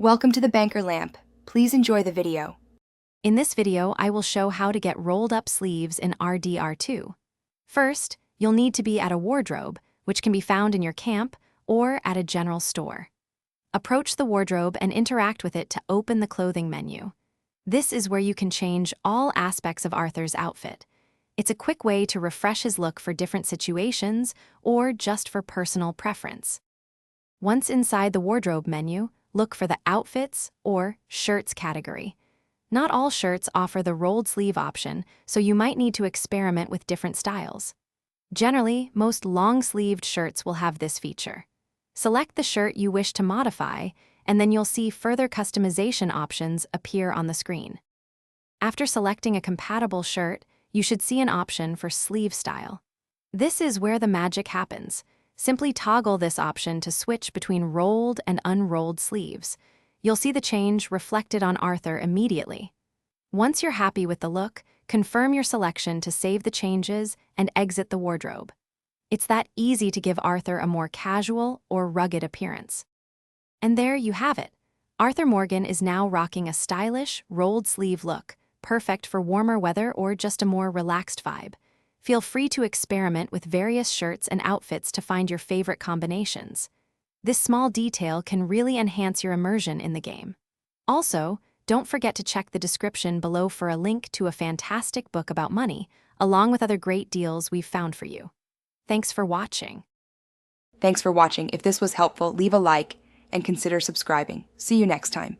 Welcome to the Banker Lamp. Please enjoy the video. In this video, I will show how to get rolled up sleeves in RDR2. First, you'll need to be at a wardrobe, which can be found in your camp or at a general store. Approach the wardrobe and interact with it to open the clothing menu. This is where you can change all aspects of Arthur's outfit. It's a quick way to refresh his look for different situations or just for personal preference. Once inside the wardrobe menu, look for the Outfits or Shirts category. Not all shirts offer the rolled sleeve option, so you might need to experiment with different styles. Generally, most long-sleeved shirts will have this feature. Select the shirt you wish to modify, and then you'll see further customization options appear on the screen. After selecting a compatible shirt, you should see an option for sleeve style. This is where the magic happens. Simply toggle this option to switch between rolled and unrolled sleeves. You'll see the change reflected on Arthur immediately. Once you're happy with the look, confirm your selection to save the changes and exit the wardrobe. It's that easy to give Arthur a more casual or rugged appearance. And there you have it. Arthur Morgan is now rocking a stylish, rolled sleeve look, perfect for warmer weather or just a more relaxed vibe. Feel free to experiment with various shirts and outfits to find your favorite combinations. This small detail can really enhance your immersion in the game. Also, don't forget to check the description below for a link to a fantastic book about money, along with other great deals we've found for you. Thanks for watching. Thanks for watching. If this was helpful, leave a like and consider subscribing. See you next time.